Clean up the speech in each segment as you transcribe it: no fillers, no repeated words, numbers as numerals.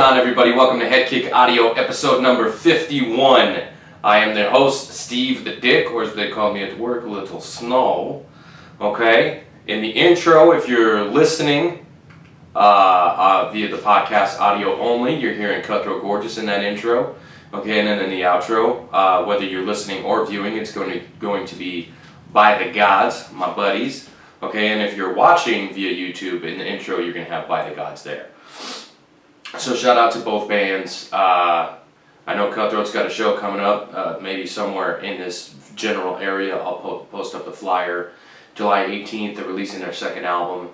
on, everybody? Welcome to HeadKick Audio, episode number 51. I am the host, Steve the Dick, or as they call me at work, Little Snow. Okay? In the intro, if you're listening via the podcast audio only, you're hearing Cutthroat Gorgeous in that intro. Okay, and then in the outro, whether you're listening or viewing, it's going to be By the Gods, my buddies. Okay, and if you're watching via YouTube, in the intro, you're going to have By the Gods there. So shout out to both bands. I know Cutthroat's got a show coming up, maybe somewhere in this general area. I'll post up the flyer. July 18th, they're releasing their second album.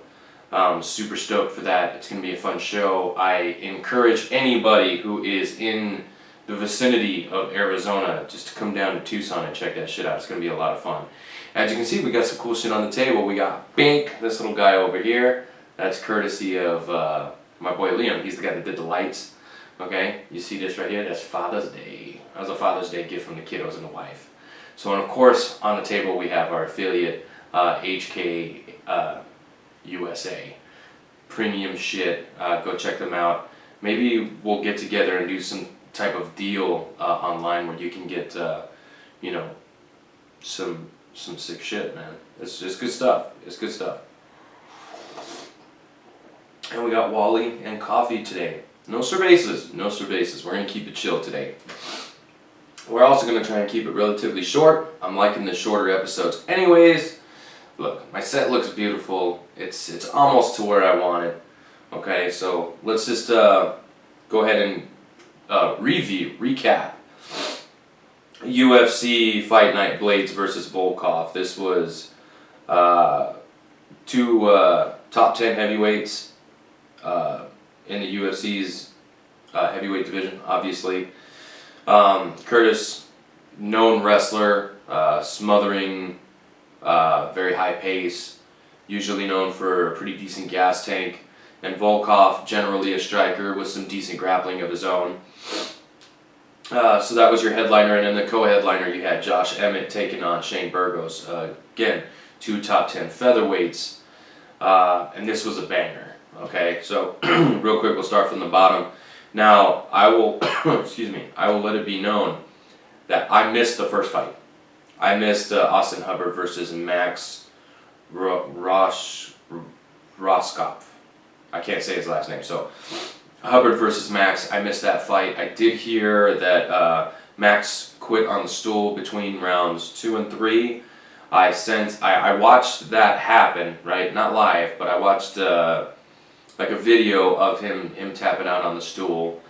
Super stoked for that. It's going to be a fun show. I encourage anybody who is in the vicinity of Arizona just to come down to Tucson and check that shit out. It's going to be a lot of fun. As you can see, we got some cool shit on the table. We got Bink, this little guy over here. That's courtesy of my boy Liam. He's the guy that did the lights. Okay, you see this right here? That's Father's Day. That was a Father's Day gift from the kiddos and the wife. So, and of course, on the table we have our affiliate, HK USA. Premium shit. Go check them out. Maybe we'll get together and do some type of deal online where you can get, you know, some sick shit, man. It's good stuff. It's good stuff. And we got Wally and coffee today. No cervezas, no cervezas. We're going to keep it chill today. We're also going to try and keep it relatively short. I'm liking the shorter episodes anyways. Look, my set looks beautiful. It's almost to where I want it. Okay, so let's just go ahead and recap. UFC Fight Night, Blaydes versus Volkiv. This was two top 10 heavyweights in the UFC's heavyweight division, obviously. Curtis, known wrestler, smothering, very high pace, usually known for a pretty decent gas tank. And Volkiv, generally a striker with some decent grappling of his own. So that was your headliner, and then the co-headliner you had Josh Emmett taking on Shane Burgos. Again, two top 10 featherweights, and this was a banger. Okay, so real quick, we'll start from the bottom. Now, I will, excuse me, I will let it be known that I missed the first fight. I missed Austin Hubbard versus Max Rohskopf. I can't say his last name, so Hubbard versus Max, I missed that fight. I did hear that Max quit on the stool between rounds 2 and 3. I watched that happen, right? Not live, but I watched like a video of him tapping out on the stool.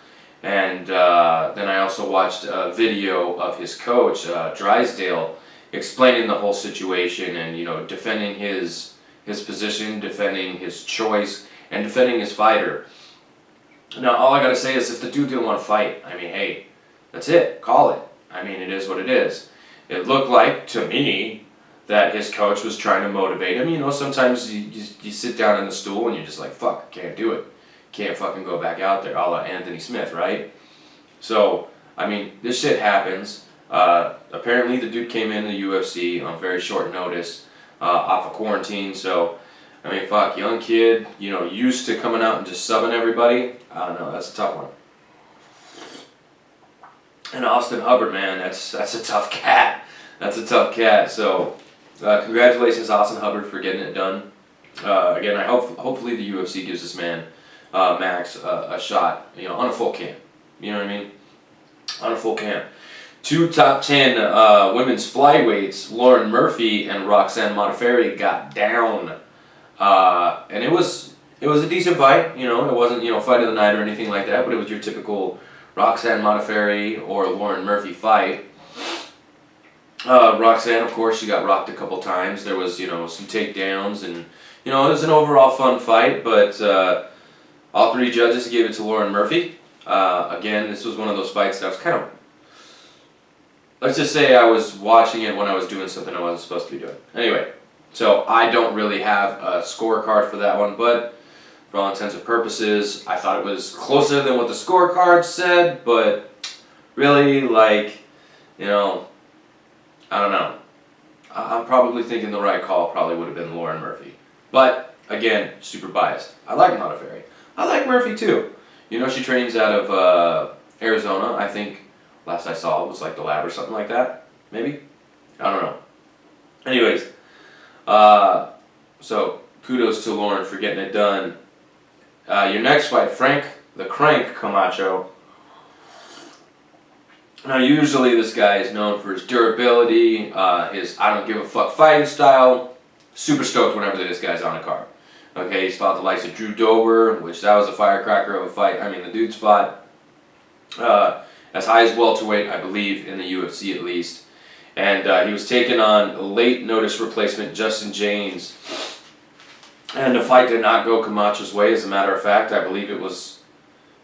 And then I also watched a video of his coach, Drysdale, explaining the whole situation and, you know, defending his position, defending his choice, and defending his fighter. Now, all I gotta say is if the dude didn't want to fight, I mean, hey, that's it. Call it. I mean, it is what it is. It looked like, to me, that his coach was trying to motivate him. You know, sometimes you sit down in the stool and you're just like, fuck, can't do it. Can't fucking go back out there, a la Anthony Smith, right? So, I mean, this shit happens. Apparently, the dude came in the UFC on very short notice, off of quarantine, so I mean, fuck, young kid, you know, used to coming out and just subbing everybody. I don't know, that's a tough one. And Austin Hubbard, man, that's a tough cat. That's a tough cat. So, congratulations, Austin Hubbard, for getting it done. Again, hopefully the UFC gives this man, Max, a shot, you know, on a full camp. You know what I mean? On a full camp. Two top 10 women's flyweights, Lauren Murphy and Roxanne Modafferi, got down. And it was a decent fight, you know, it wasn't, you know, fight of the night or anything like that, but it was your typical Roxanne Modafferi or Lauren Murphy fight. Roxanne, of course, she got rocked a couple times. There was, you know, some takedowns and, you know, it was an overall fun fight, but all three judges gave it to Lauren Murphy. Again, this was one of those fights that I was kind of, let's just say I was watching it when I was doing something I wasn't supposed to be doing. Anyway. So I don't really have a scorecard for that one, but for all intents and purposes, I thought it was closer than what the scorecard said, but really, like, you know, I don't know. I'm probably thinking the right call probably would have been Lauren Murphy. But, again, super biased. I like Modafferi. I like Murphy too. You know, she trains out of Arizona. I think last I saw it was like the lab or something like that. Maybe? I don't know. Anyways, so kudos to Lauren for getting it done. Your next fight, Frank the Crank Camacho. Now, usually this guy is known for his durability, his I don't give a fuck fighting style. Super stoked whenever this guy's on a card. Okay, he's fought the likes of Drew Dober, which that was a firecracker of a fight. I mean, the dude's fought as high as welterweight, I believe, in the UFC at least. And he was taking on late notice replacement Justin Jaynes. And the fight did not go Camacho's way, as a matter of fact. I believe it was,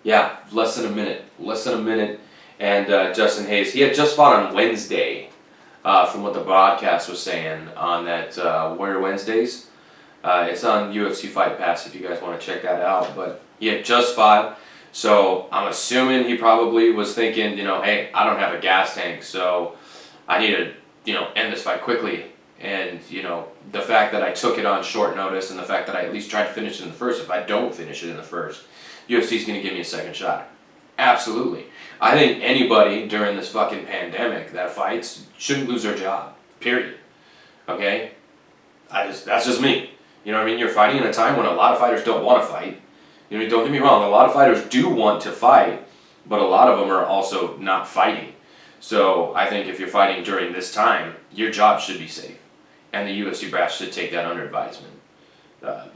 less than a minute. Less than a minute. And Justin Hayes, he had just fought on Wednesday, from what the broadcast was saying on that Warrior Wednesdays. It's on UFC Fight Pass if you guys want to check that out. But he had just fought, so I'm assuming he probably was thinking, hey, I don't have a gas tank, so I need to, end this fight quickly. And, the fact that I took it on short notice and the fact that I at least tried to finish it in the first, if I don't finish it in the first, UFC's going to give me a second shot. Absolutely. I think anybody during this fucking pandemic that fights shouldn't lose their job. Period. Okay? That's just me. You know what I mean? You're fighting in a time when a lot of fighters don't want to fight. Don't get me wrong, a lot of fighters do want to fight, but a lot of them are also not fighting. So I think if you're fighting during this time, your job should be safe. And the UFC brass should take that under advisement.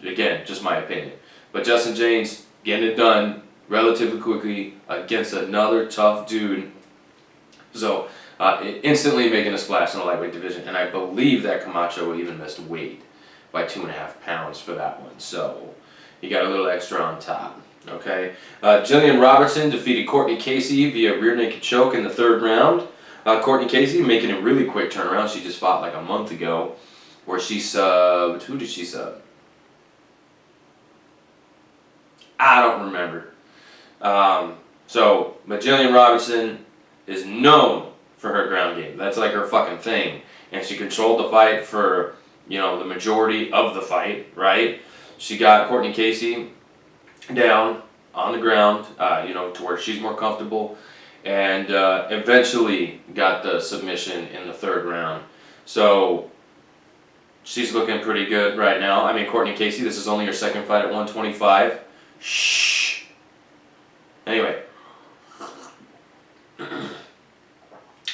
Again, just my opinion. But Justin Jaynes getting it done relatively quickly against another tough dude. So instantly making a splash in the lightweight division. And I believe that Camacho even missed weight by 2.5 pounds for that one. So he got a little extra on top. Okay. Gillian Robertson defeated Courtney Casey via rear naked choke in the 3rd round. Courtney Casey making a really quick turnaround. She just fought like a month ago where she subbed. Who did she sub? I don't remember. But Gillian Robertson is known for her ground game. That's like her fucking thing. And she controlled the fight for, the majority of the fight, right? She got Courtney Casey down on the ground, to where she's more comfortable, and eventually got the submission in the 3rd round. So she's looking pretty good right now. I mean, Courtney Casey, this is only her 2nd fight at 125. Shh. Anyway.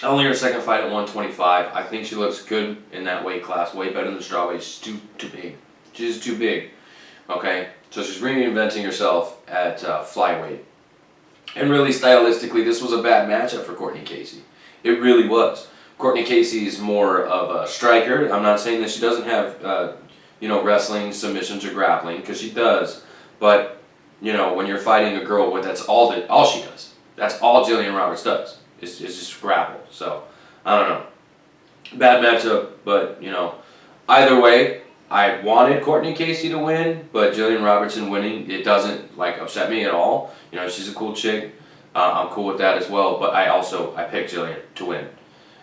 Only her 2nd fight at 125. I think she looks good in that weight class. Way better than the strawweight. She's too big. She's too big. Okay? So she's reinventing herself at flyweight. And really, stylistically, this was a bad matchup for Courtney Casey. It really was. Courtney Casey is more of a striker. I'm not saying that she doesn't have, wrestling, submissions, or grappling, because she does. But, when you're fighting a girl, that's all she does. That's all Gillian Roberts does. Is just grapple. So, I don't know. Bad matchup, but, either way, I wanted Courtney Casey to win, but Gillian Robertson winning, it doesn't, upset me at all. She's a cool chick. I'm cool with that as well, but I picked Gillian to win.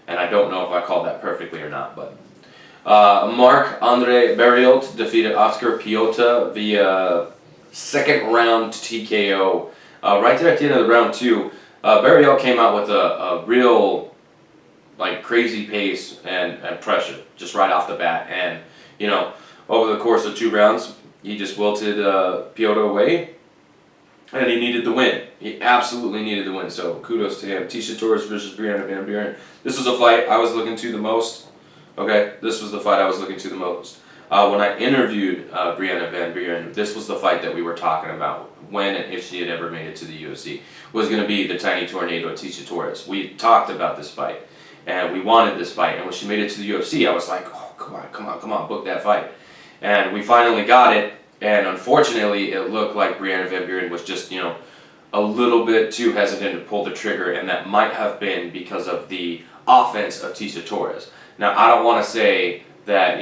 And I don't know if I called that perfectly or not, but... Marc-Andre Barriault defeated Oscar Piota via 2nd round TKO. Right there at the end of the round 2, Barriault came out with a real, crazy pace and pressure, just right off the bat. And, over the course of 2 rounds, he just wilted Piota away, and he needed the win. He absolutely needed the win, so kudos to him. Tisha Torres versus Brianna Van Buren. This was a fight I was looking to the most. Okay, this was the fight I was looking to the most. When I interviewed Brianna Van Buren, this was the fight that we were talking about when and if she had ever made it to the UFC. Was going to be the Tiny Tornado Tisha Torres. We talked about this fight, and we wanted this fight. And when she made it to the UFC, I was like, oh, come on, book that fight. And we finally got it, and unfortunately, it looked like Brianna Van Buren was just, a little bit too hesitant to pull the trigger, and that might have been because of the offense of Tisha Torres. Now, I don't want to say that,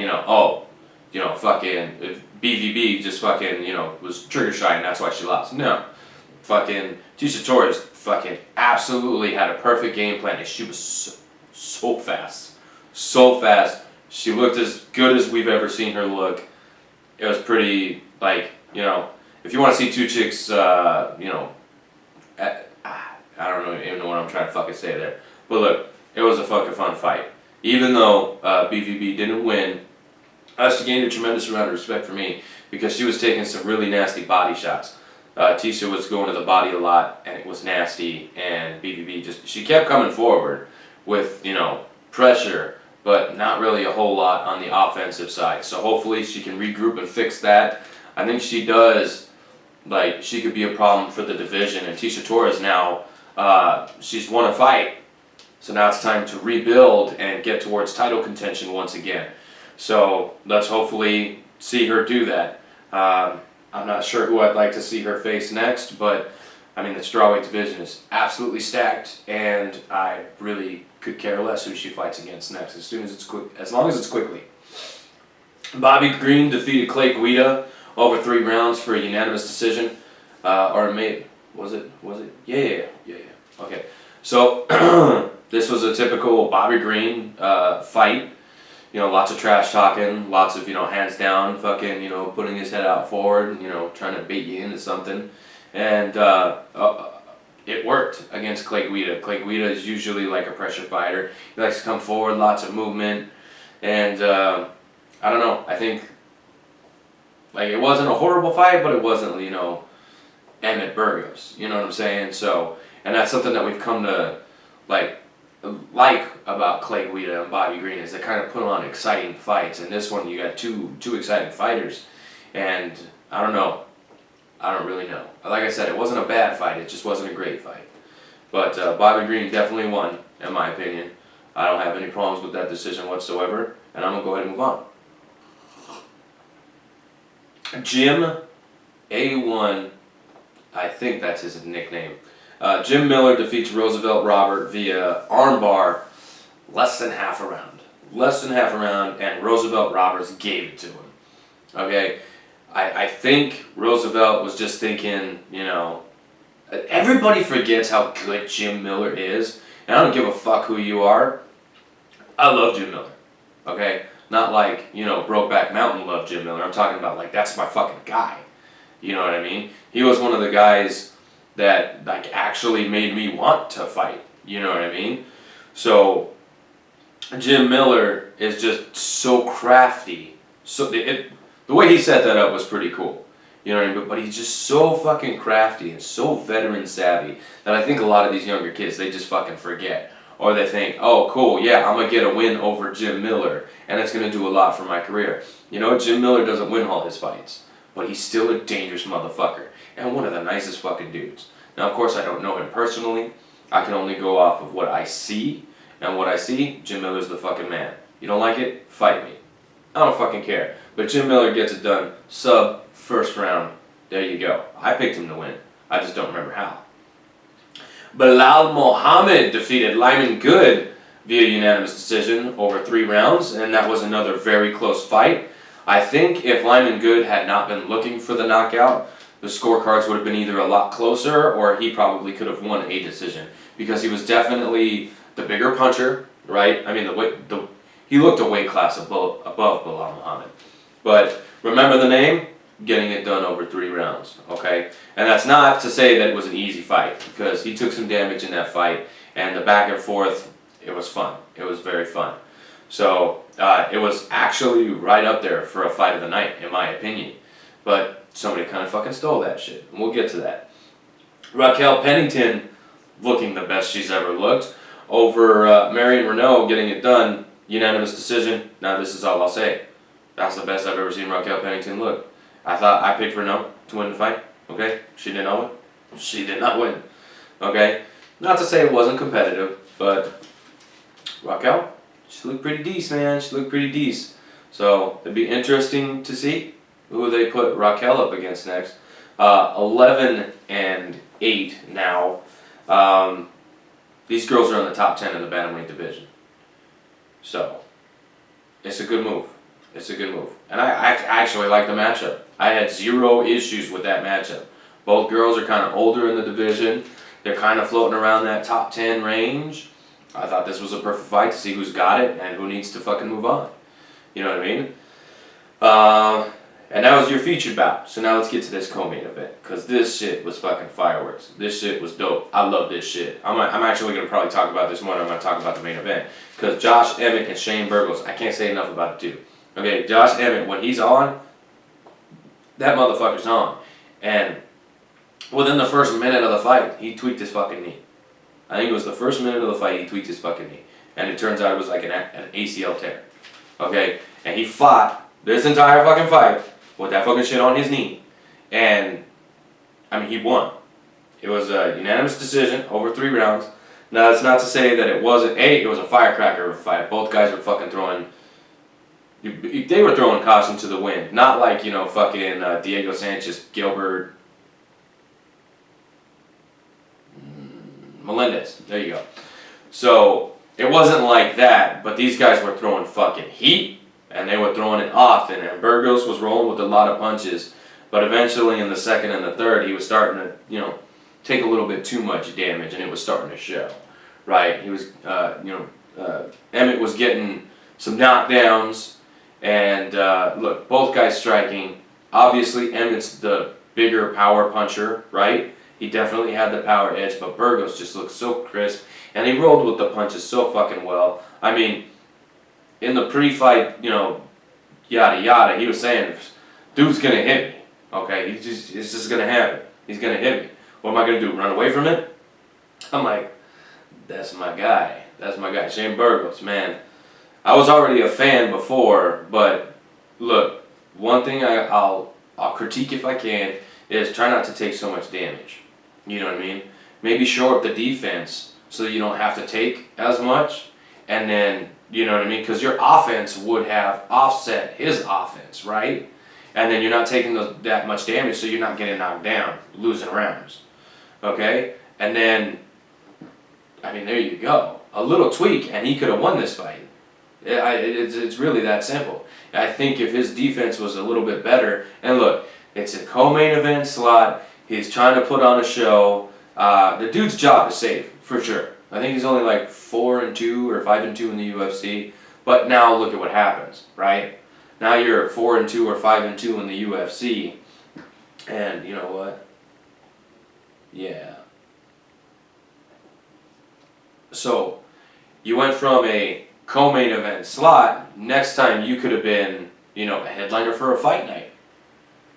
fucking BVB just fucking, was trigger shy and that's why she lost. No. Fucking Tisha Torres fucking absolutely had a perfect game plan, and she was so fast. So fast. She looked as good as we've ever seen her look. It was pretty, if you want to see 2 chicks, I don't know, even know what I'm trying to fucking say there. But look, it was a fucking fun fight. Even though BVB didn't win, she gained a tremendous amount of respect for me because she was taking some really nasty body shots. Tisha was going to the body a lot, and it was nasty, and BVB she kept coming forward with, pressure, but not really a whole lot on the offensive side. So hopefully she can regroup and fix that. I think she does. Like, she could be a problem for the division. And Tisha Torres now, she's won a fight. So now it's time to rebuild and get towards title contention once again. So let's hopefully see her do that. I'm not sure who I'd like to see her face next, but I mean, the strawweight division is absolutely stacked, and I really could care less who she fights against next, as long as it's quickly. Bobby Green defeated Clay Guida over 3 rounds for a unanimous decision, was it? Yeah. Okay, so this was a typical Bobby Green fight. Lots of trash talking, lots of hands down, fucking putting his head out forward, trying to bait you into something, and it worked against Clay Guida. Clay Guida is usually like a pressure fighter. He likes to come forward, lots of movement, and I don't know. I think it wasn't a horrible fight, but it wasn't Emmett Burgos. You know what I'm saying? So, and that's something that we've come to like about Clay Guida and Bobby Green is they kind of put on exciting fights. And this one, you got two exciting fighters, and I don't know. I don't really know. Like I said, it wasn't a bad fight. It just wasn't a great fight. But Bobby Green definitely won, in my opinion. I don't have any problems with that decision whatsoever, and I'm gonna go ahead and move on. Jim A1, I think that's his nickname. Jim Miller defeats Roosevelt Robert via armbar, less than half a round, and Roosevelt Roberts gave it to him. Okay, I think Roosevelt was just thinking, everybody forgets how good Jim Miller is, and I don't give a fuck who you are. I love Jim Miller, okay? Not like, Brokeback Mountain loved Jim Miller. I'm talking about, that's my fucking guy. You know what I mean? He was one of the guys that, actually made me want to fight. You know what I mean? So, Jim Miller is just so crafty. So, the way he set that up was pretty cool. You know what I mean? But he's just so fucking crafty and so veteran savvy that I think a lot of these younger kids, they just fucking forget. Or they think, oh, cool, yeah, I'm going to get a win over Jim Miller, and it's going to do a lot for my career. Jim Miller doesn't win all his fights, but he's still a dangerous motherfucker, and one of the nicest fucking dudes. Now, of course, I don't know him personally. I can only go off of what I see, and what I see, Jim Miller's the fucking man. You don't like it? Fight me. I don't fucking care. But Jim Miller gets it done, first round. There you go. I picked him to win. I just don't remember how. Bilal Mohammed defeated Lyman Good via unanimous decision over 3 rounds, and that was another very close fight. I think if Lyman Good had not been looking for the knockout, the scorecards would have been either a lot closer or he probably could have won a decision because he was definitely the bigger puncher, right? I mean, he looked a weight class above Bilal Mohammed. But remember the name? Getting it done over 3 rounds, okay? And that's not to say that it was an easy fight, because he took some damage in that fight, and the back and forth, it was fun. It was very fun. So, it was actually right up there for a fight of the night, in my opinion. But somebody kind of fucking stole that shit, and we'll get to that. Raquel Pennington, looking the best she's ever looked, over Marion Renault, getting it done, unanimous decision. Now this is all I'll say. That's the best I've ever seen Raquel Pennington look. I picked Renault to win the fight, okay? She did not win. She did not win, okay? Not to say it wasn't competitive, but Raquel, she looked pretty decent, man. She looked pretty decent. So it'd be interesting to see who they put Raquel up against next. 11-8 now. These girls are in the top 10 in the bantamweight division. So it's a good move. It's a good move. And I actually like the matchup. I had 0 issues with that matchup. Both girls are kind of older in the division. They're kind of floating around that top 10 range. I thought this was a perfect fight to see who's got it and who needs to fucking move on. You know what I mean? And that was your featured bout. So now let's get to this co-main event. Because this shit was fucking fireworks. This shit was dope. I love this shit. I'm actually going to probably talk about this more than I'm going to talk about the main event. Because Josh Emmett and Shane Burgos, I can't say enough about it too. Okay, Josh Emmett, when he's on, that motherfucker's on. And within the first minute of the fight, he tweaked his fucking knee. I think it was the first minute of the fight, he tweaked his fucking knee. And it turns out it was like an ACL tear. Okay? And he fought this entire fucking fight with that fucking shit on his knee. And, I mean, he won. It was a unanimous decision over 3 rounds. Now, that's not to say that it wasn't, it was a firecracker fight. Both guys were fucking throwing, they were throwing caution to the wind. Not like, you know, fucking Diego Sanchez, Gilbert, Melendez. There you go. So, it wasn't like that, but these guys were throwing fucking heat. And they were throwing it often, and Burgos was rolling with a lot of punches. But eventually in the second and the third, he was starting to, you know, take a little bit too much damage, and it was starting to show, right? He was, Emmett was getting some knockdowns, and look, both guys striking. Obviously, Emmett's the bigger power puncher, right? He definitely had the power edge, but Burgos just looked so crisp, and he rolled with the punches so fucking well. I mean, in the pre-fight, you know, yada yada, he was saying, dude's gonna hit me, okay? It's just gonna happen. He's gonna hit me. What am I gonna do, run away from it? I'm like, that's my guy. That's my guy, Shane Burgos, man. I was already a fan before, but look, one thing I'll critique if I can is try not to take so much damage. You know what I mean? Maybe shore up the defense so that you don't have to take as much, and then, you know what I mean? Because your offense would have offset his offense, right? And then you're not taking that much damage, so you're not getting knocked down, losing rounds. Okay? And then, I mean, there you go. A little tweak, and he could have won this fight. It's really that simple. I think if his defense was a little bit better, and look, it's a co-main event slot. He's trying to put on a show. The dude's job is safe, for sure. I think he's only like 4-2 or 5-2 in the UFC. But now look at what happens, right? Now you're 4-2 or 5-2 in the UFC. And you know what? Yeah. So, you went from a co-main event slot. Next time you could have been, you know, a headliner for a fight night.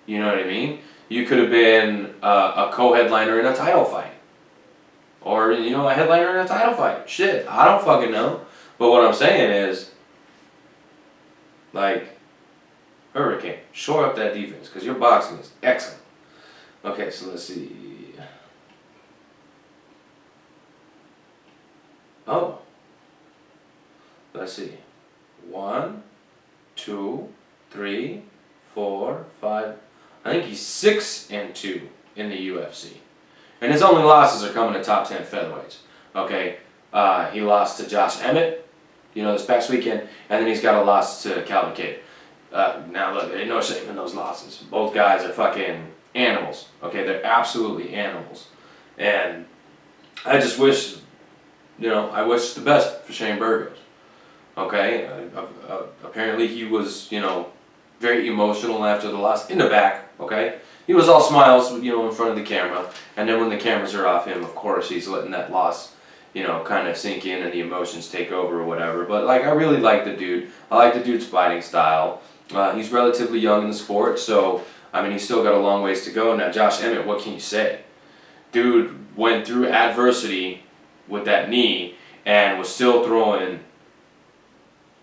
You know what I mean? You could have been a co-headliner in a title fight. Or, you know, a headliner in a title fight. Shit, I don't fucking know. But what I'm saying is, like, Hurricane, shore up that defense, because your boxing is excellent. Okay, so let's see. Oh. Let's see. 1, 2, 3, 4, 5. I think he's 6-2 in the UFC. And his only losses are coming to top 10 featherweights. Okay, he lost to Josh Emmett, you know, this past weekend, and then he's got a loss to Calvin Kidd. Now look, there ain't no shame in those losses. Both guys are fucking animals. Okay, they're absolutely animals. And I just wish, you know, I wish the best for Shane Burgos. Okay, apparently he was, you know, very emotional after the loss in the back. Okay. He was all smiles, you know, in front of the camera, and then when the cameras are off him, of course, he's letting that loss, you know, kind of sink in and the emotions take over or whatever. But, like, I really like the dude. I like the dude's fighting style. He's relatively young in the sport, so, I mean, he's still got a long ways to go. Now, Josh Emmett, what can you say? Dude went through adversity with that knee and was still throwing,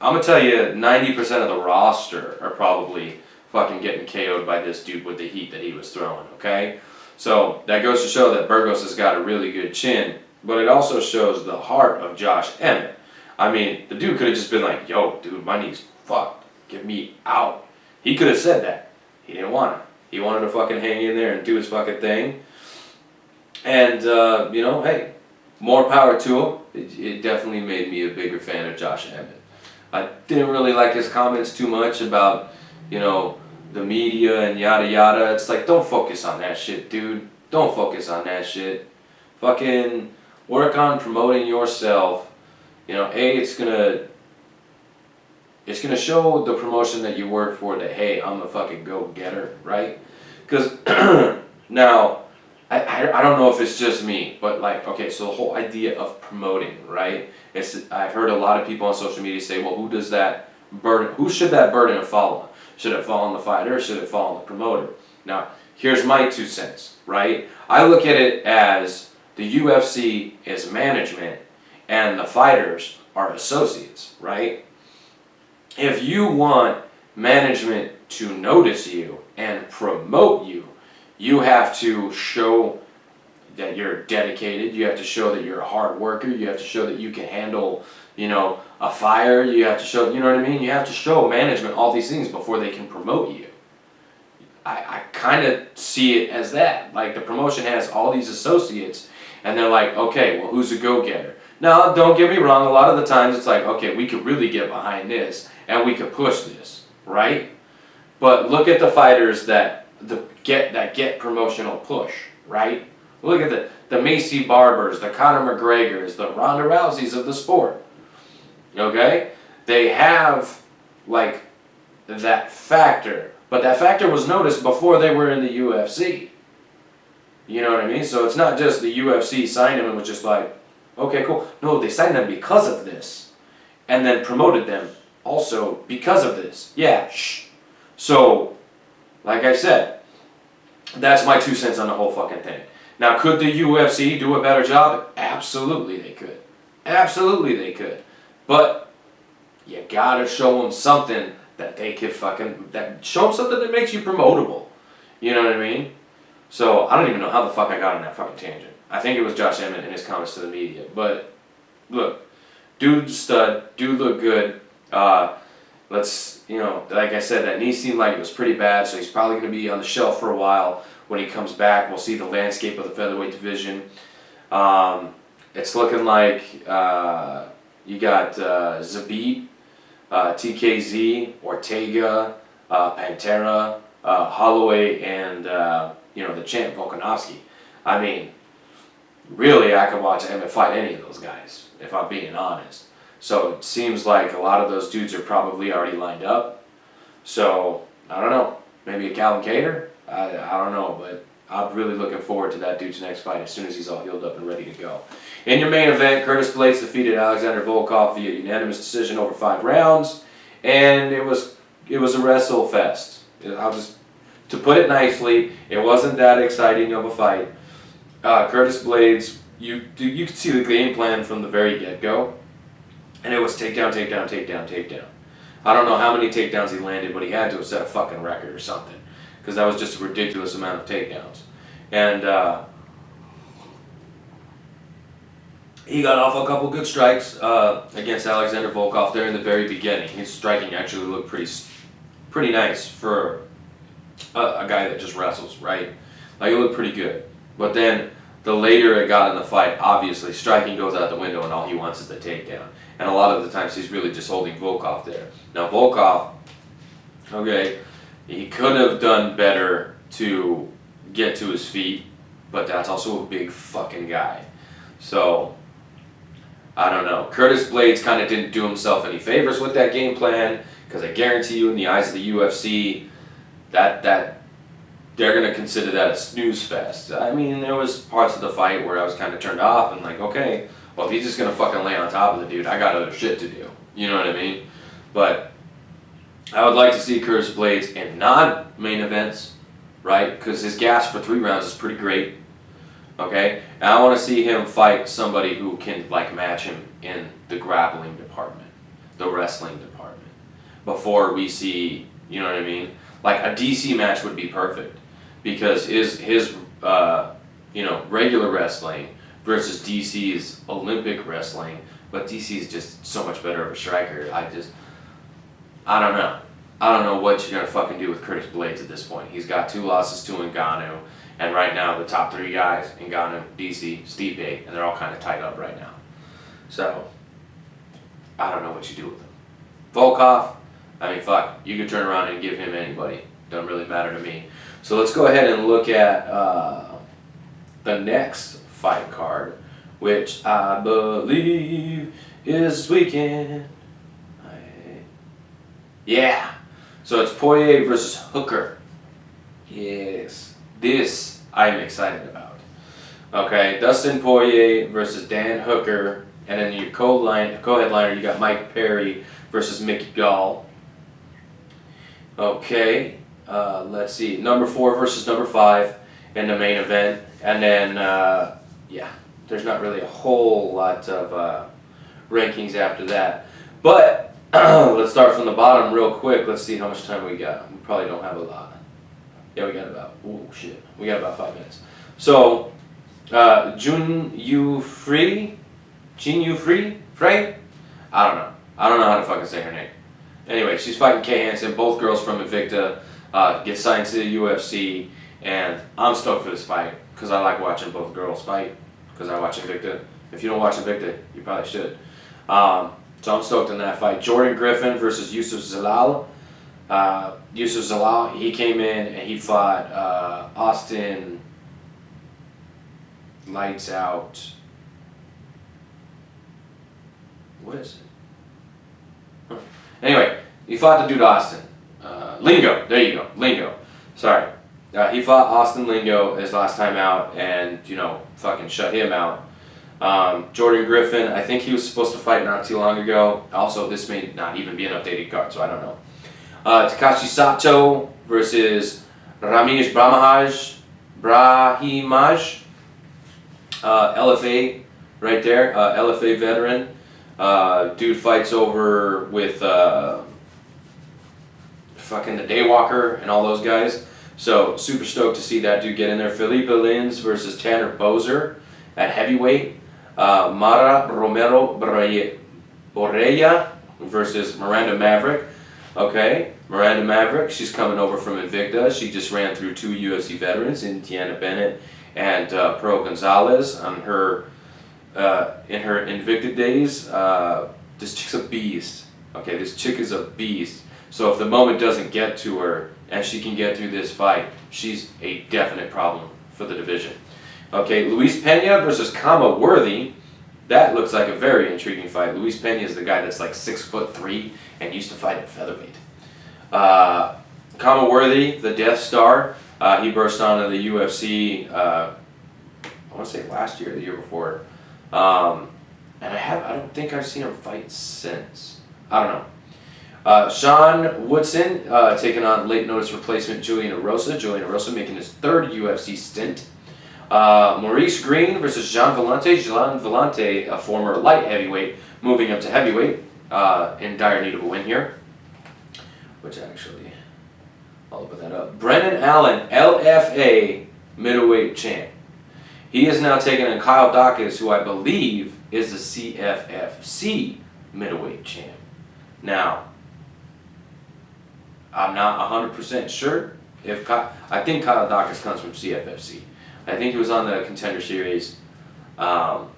I'm going to tell you, 90% of the roster are probably fucking getting KO'd by this dude with the heat that he was throwing, okay? So that goes to show that Burgos has got a really good chin, but it also shows the heart of Josh Emmett. I mean, the dude could have just been like, yo, dude, my knee's fucked. Get me out. He could have said that. He didn't want it. He wanted to fucking hang in there and do his fucking thing. And, you know, hey, more power to him. It definitely made me a bigger fan of Josh Emmett. I didn't really like his comments too much about, you know, the media and yada yada. It's like, don't focus on that shit, dude. Don't focus on that shit. Fucking work on promoting yourself. You know, A, it's gonna it's going to show the promotion that you work for that, hey, I'm a fucking go-getter, right? Because now, I don't know if it's just me, but like, okay, so the whole idea of promoting, right? I've heard a lot of people on social media say, well, who should that burden fall on? Should it fall on the fighter or should it fall on the promoter? Now, here's my 2 cents, right? I look at it as the UFC is management and the fighters are associates, right? If you want management to notice you and promote you, you have to show that you're dedicated. You have to show that you're a hard worker. You have to show that you can handle, a fire. You have to show, you know what I mean? You have to show management all these things before they can promote you. I kind of see it as that. Like, the promotion has all these associates, and they're like, okay, well, who's a go-getter? Now, don't get me wrong. A lot of the times it's like, okay, we could really get behind this, and we could push this, right? But look at the fighters that get promotional push, right? Look at the Macy Barbers, the Conor McGregors, the Ronda Rouseys of the sport. Okay? They have, like, that factor. But that factor was noticed before they were in the UFC. You know what I mean? So it's not just the UFC signed them and was just like, okay, cool. No, they signed them because of this. And then promoted them also because of this. Yeah, shh. So, like I said, that's my 2 cents on the whole fucking thing. Now, could the UFC do a better job? Absolutely they could. Absolutely they could. But you gotta show them something that they could show them something that makes you promotable. You know what I mean? So, I don't even know how the fuck I got on that fucking tangent. I think it was Josh Emmett in his comments to the media. But, look, dude's stud, dude look good. Like I said, that knee seemed like it was pretty bad, so he's probably going to be on the shelf for a while. When he comes back, we'll see the landscape of the featherweight division. It's looking like you got Zabit, TKZ, Ortega, Pantera, Holloway, and the champ Volkanovski. I mean, really, I could watch Emmett fight any of those guys, if I'm being honest. So it seems like a lot of those dudes are probably already lined up. So, I don't know. Maybe a Calvin Kattar? I don't know, but I'm really looking forward to that dude's next fight as soon as he's all healed up and ready to go. In your main event, Curtis Blaydes defeated Alexander Volkov via unanimous decision over 5 rounds. And it was a wrestle fest. To put it nicely, it wasn't that exciting of a fight. Curtis Blaydes, you could see the game plan from the very get-go. And it was takedown, takedown, takedown, takedown. I don't know how many takedowns he landed, but he had to have set a fucking record or something. Because that was just a ridiculous amount of takedowns. And he got off a couple good strikes against Alexander Volkov there in the very beginning. His striking actually looked pretty nice for a guy that just wrestles, right? Like, it looked pretty good. But then the later it got in the fight, obviously, striking goes out the window and all he wants is the takedown. And a lot of the times he's really just holding Volkov there. Now, Volkov, okay, he could have done better to get to his feet, but that's also a big fucking guy. So, I don't know. Curtis Blaydes kind of didn't do himself any favors with that game plan, because I guarantee you, in the eyes of the UFC, that they're going to consider that a snooze fest. I mean, there was parts of the fight where I was kind of turned off and like, okay, well, if he's just going to fucking lay on top of the dude, I got other shit to do. You know what I mean? But I would like to see Curtis Blaydes in non-main events, right? Because his gas for 3 rounds is pretty great. Okay? And I want to see him fight somebody who can, like, match him in the grappling department, the wrestling department, before we see, you know what I mean? Like, a DC match would be perfect, because his regular wrestling versus DC's Olympic wrestling, but DC's just so much better of a striker. I don't know. I don't know what you're going to fucking do with Curtis Blaydes at this point. He's got 2 losses to Ngannou, and right now the top 3 guys, Ngannou, DC, Stipe, and they're all kind of tied up right now. So, I don't know what you do with him. Volkov, I mean, fuck, you could turn around and give him anybody. Doesn't really matter to me. So let's go ahead and look at the next fight card, which I believe is this weekend. Yeah. So it's Poirier versus Hooker. Yes. This I'm excited about. Okay, Dustin Poirier versus Dan Hooker. And then your co-headliner, you got Mike Perry versus Mickey Gall. Okay, let's see. Number 4 versus number 5 in the main event. And then, yeah, there's not really a whole lot of rankings after that. But let's start from the bottom real quick. Let's see how much time we got. We probably don't have a lot. Yeah, we got about, oh shit, we got about 5 minutes. So, Jun Yu Free? Frey? I don't know. I don't know how to fucking say her name. Anyway, she's fighting Kay Hansen, both girls from Invicta, get signed to the UFC, and I'm stoked for this fight, because I like watching both girls fight, because I watch Invicta. If you don't watch Invicta, you probably should. So I'm stoked on that fight. Jordan Griffin versus Yusuf Zalal. Yusuf Zalal, he came in and he fought Austin Lights Out. What is it? Anyway, he fought the dude Austin. Lingo, there you go, Lingo. Sorry. He fought Austin Lingo his last time out and, you know, fucking shut him out. Jordan Griffin, I think he was supposed to fight not too long ago. Also, this may not even be an updated card, so I don't know. Takashi Sato versus Ramesh Brahimaj. LFA right there, LFA veteran. Dude fights over with fucking the Daywalker and all those guys. So super stoked to see that dude get in there. Felipe Lins versus Tanner Bozer at heavyweight. Mara Romero Borella versus Miranda Maverick. Okay, Miranda Maverick, she's coming over from Invicta. She just ran through 2 UFC veterans in Tiana Bennett and Pearl Gonzalez on her in her Invicta days. This chick's a beast. Okay, this chick is a beast. So if the moment doesn't get to her and she can get through this fight, she's a definite problem for the division. Okay, Luis Pena versus Kama Worthy. That looks like a very intriguing fight. Luis Pena is the guy that's like 6'3" and used to fight at featherweight. Kama Worthy, the Death Star, he burst onto the UFC. I want to say last year, or the year before, and I don't think I've seen him fight since. I don't know. Sean Woodson taking on late notice replacement Julian Erosa. Julian Erosa making his 3rd UFC stint. Maurice Green versus Jean Vellante. Jean Vellante, a former light heavyweight, moving up to heavyweight, in dire need of a win here. Which actually, I'll open that up. Brendan Allen, LFA middleweight champ. He is now taking on Kyle Dawkins, who I believe is the CFFC middleweight champ. Now, I'm not 100% sure if I think Kyle Dawkins comes from CFFC. I think he was on the Contender Series. Yeah,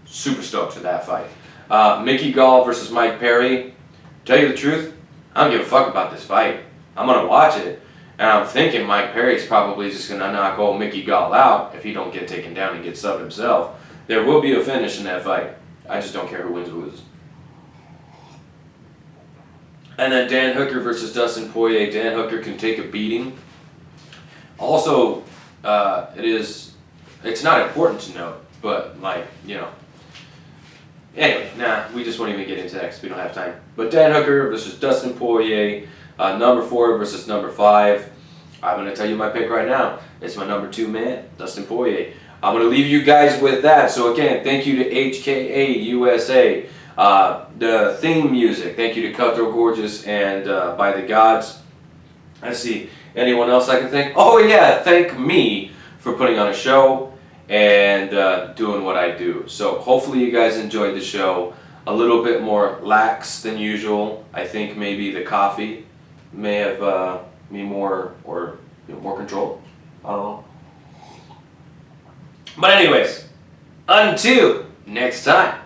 super stoked for that fight. Mickey Gall versus Mike Perry. Tell you the truth, I don't give a fuck about this fight. I'm gonna watch it, and I'm thinking Mike Perry's probably just gonna knock old Mickey Gall out if he don't get taken down and get subbed himself. There will be a finish in that fight. I just don't care who wins or loses. And then Dan Hooker versus Dustin Poirier. Dan Hooker can take a beating. Also, it's not important to note, but like, you know. Anyway, we just won't even get into that because we don't have time. But Dan Hooker versus Dustin Poirier, number 4 versus number 5. I'm going to tell you my pick right now. It's my number 2 man, Dustin Poirier. I'm going to leave you guys with that. So again, thank you to HKA USA. The theme music, thank you to Cutthroat Gorgeous and By the Gods. Let's see, anyone else I can thank? Oh yeah, thank me for putting on a show and doing what I do. So hopefully you guys enjoyed the show. A little bit more lax than usual. I think maybe the coffee may have me more, or more control. I don't know. But anyways, until next time.